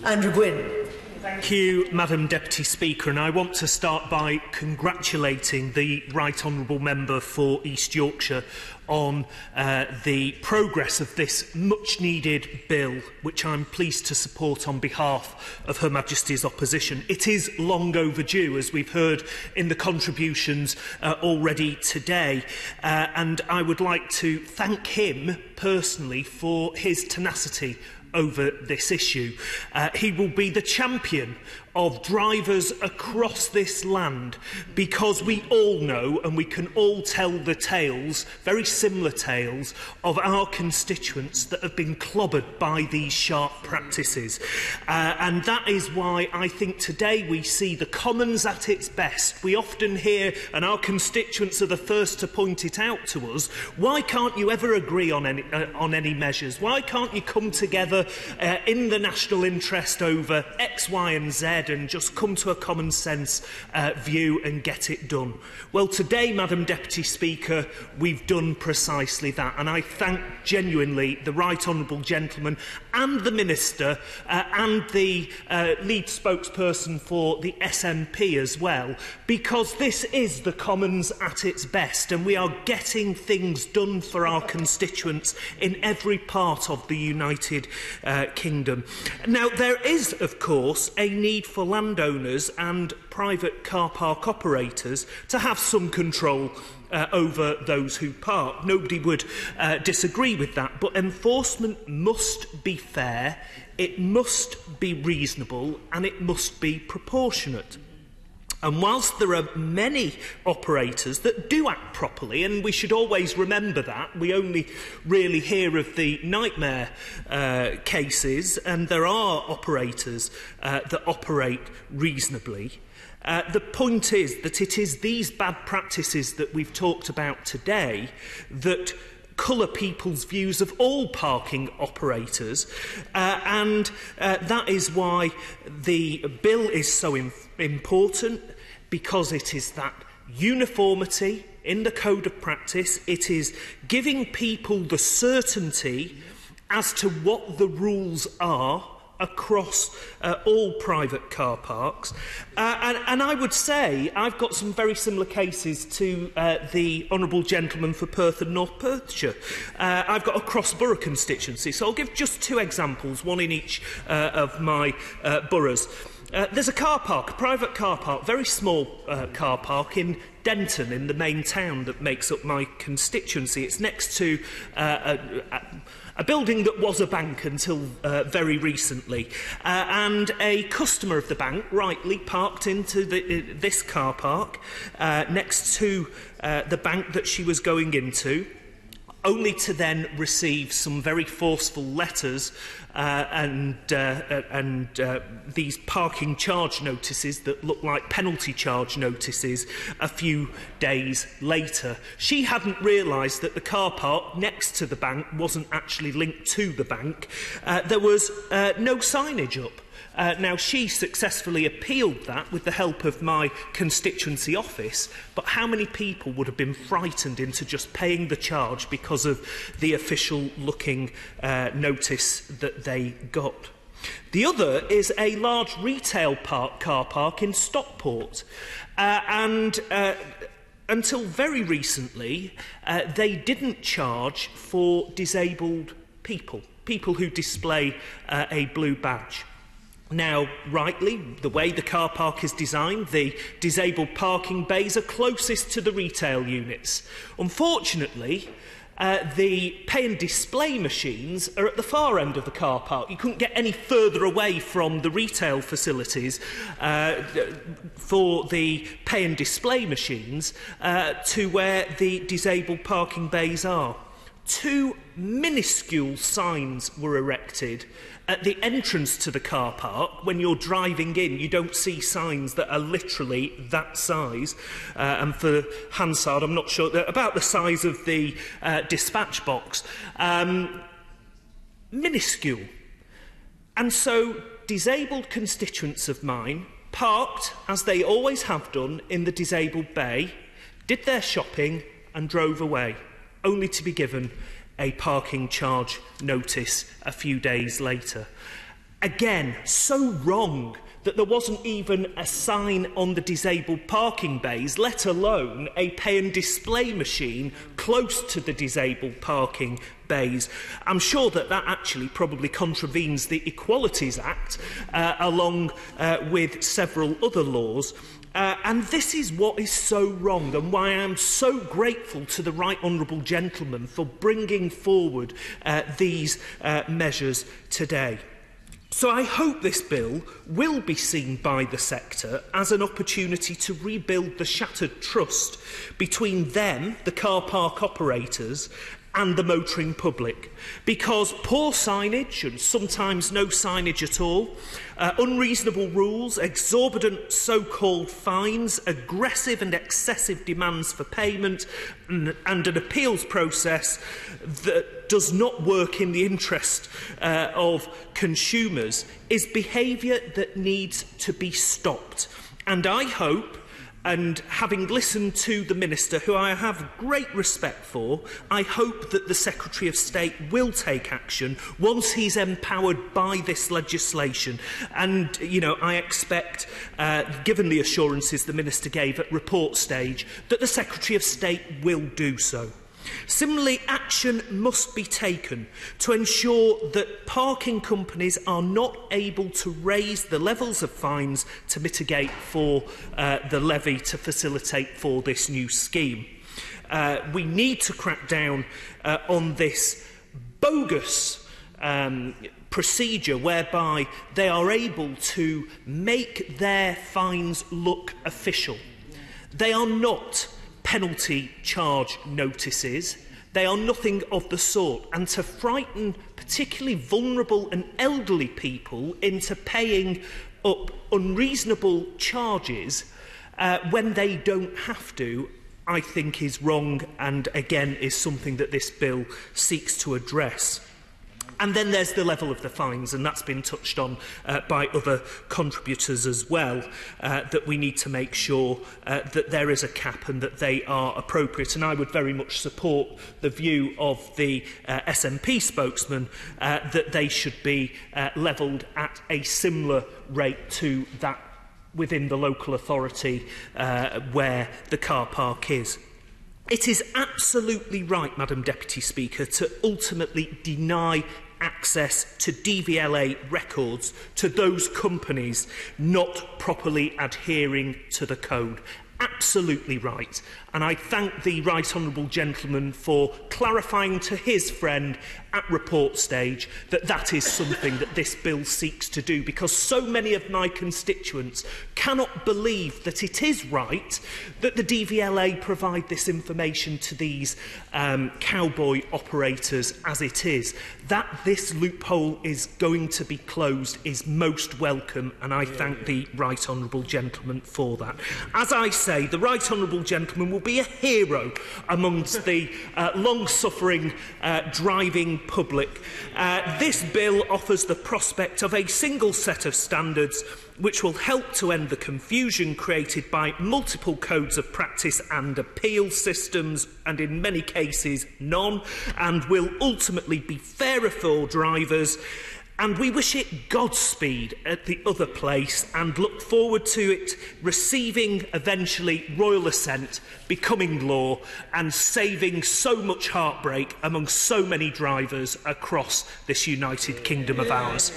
Andrew Gwynn. Thank you, Madam Deputy Speaker, and I want to start by congratulating the Right Honourable Member for East Yorkshire on the progress of this much-needed bill, which I'm pleased to support on behalf of Her Majesty's opposition. It is long overdue, as we've heard in the contributions already today, and I would like to thank him personally for his tenacity over this issue. He will be the champion of drivers across this land, because we all know and we can all tell the tales, very similar tales, of our constituents that have been clobbered by these sharp practices. And that is why I think today we see the Commons at its best. We often hear, and our constituents are the first to point it out to us, why can't you ever agree on any measures? Why can't you come together in the national interest over X, Y and Z and just come to a common sense view and get it done? Well, today, Madam Deputy Speaker, we've done precisely that, and I thank genuinely the Right Honourable Gentleman and the Minister and the lead spokesperson for the SNP as well, because this is the Commons at its best, and we are getting things done for our constituents in every part of the United Kingdom. Now, there is, of course, a need for landowners and private car park operators to have some control over those who park. Nobody would disagree with that, but enforcement must be fair, it must be reasonable, and it must be proportionate. And whilst there are many operators that do act properly, and we should always remember that, we only really hear of the nightmare cases, and there are operators that operate reasonably. The point is that it is these bad practices that we've talked about today that colour people's views of all parking operators, and that is why the bill is so important, because it is that uniformity in the code of practice. It is giving people the certainty as to what the rules are across all private car parks. And I would say I've got some very similar cases to the Honourable Gentleman for Perth and North Perthshire. I've got a cross-borough constituency, so I'll give just two examples, one in each of my boroughs. There's a car park, a private car park, very small car park in Denton, in the main town that makes up my constituency. It's next to a building that was a bank until very recently. And a customer of the bank rightly parked into this car park next to the bank that she was going into, only to then receive some very forceful letters and these parking charge notices that look like penalty charge notices a few days later. She hadn't realised that the car park next to the bank wasn't actually linked to the bank. There was no signage up. Now, she successfully appealed that with the help of my constituency office, but how many people would have been frightened into just paying the charge because of the official-looking notice that they got? The other is a large retail car park in Stockport, and until very recently, they didn't charge for disabled people who display a blue badge. Now, rightly, the way the car park is designed, the disabled parking bays are closest to the retail units. Unfortunately, the pay and display machines are at the far end of the car park. You couldn't get any further away from the retail facilities for the pay and display machines to where the disabled parking bays are. Two minuscule signs were erected at the entrance to the car park. When you're driving in, you don't see signs that are literally that size. And for Hansard, I'm not sure, they're about the size of the dispatch box. Minuscule. And so disabled constituents of mine parked, as they always have done, in the disabled bay, did their shopping and drove away, only to be given a parking charge notice a few days later. Again, so wrong that there wasn't even a sign on the disabled parking bays, let alone a pay and display machine close to the disabled parking bays. I'm sure that actually probably contravenes the Equalities Act, along with several other laws. And this is what is so wrong, and why I am so grateful to the Right Honourable Gentleman for bringing forward these measures today. So I hope this bill will be seen by the sector as an opportunity to rebuild the shattered trust between them, the car park operators, and the motoring public, because poor signage, and sometimes no signage at all, unreasonable rules, exorbitant so-called fines, aggressive and excessive demands for payment, and an appeals process that does not work in the interest of consumers is behaviour that needs to be stopped. And I hope, and having listened to the Minister, who I have great respect for, I hope that the Secretary of State will take action once he's empowered by this legislation. And, you know, I expect, given the assurances the Minister gave at report stage, that the Secretary of State will do so. Similarly, action must be taken to ensure that parking companies are not able to raise the levels of fines to mitigate for the levy to facilitate for this new scheme. We need to crack down on this bogus procedure whereby they are able to make their fines look official. They are not penalty charge notices. They are nothing of the sort. And to frighten particularly vulnerable and elderly people into paying up unreasonable charges when they don't have to, I think is wrong, and again is something that this bill seeks to address. And then there's the level of the fines, and that's been touched on by other contributors as well, that we need to make sure that there is a cap and that they are appropriate. And I would very much support the view of the SNP spokesman that they should be levelled at a similar rate to that within the local authority where the car park is. It is absolutely right, Madam Deputy Speaker, to ultimately deny access to DVLA records to those companies not properly adhering to the code. Absolutely right. And I thank the Right Honourable Gentleman for clarifying to his friend at report stage that that is something that this bill seeks to do, because so many of my constituents cannot believe that it is right that the DVLA provide this information to these cowboy operators as it is. That this loophole is going to be closed is most welcome, and I thank the Right Honourable Gentleman for that. As I say, the Right Honourable Gentleman will be a hero amongst the long-suffering driving public. This bill offers the prospect of a single set of standards which will help to end the confusion created by multiple codes of practice and appeal systems, and in many cases none, and will ultimately be fairer for drivers. And we wish it Godspeed at the other place and look forward to it receiving eventually royal assent, becoming law, and saving so much heartbreak among so many drivers across this United Kingdom of ours.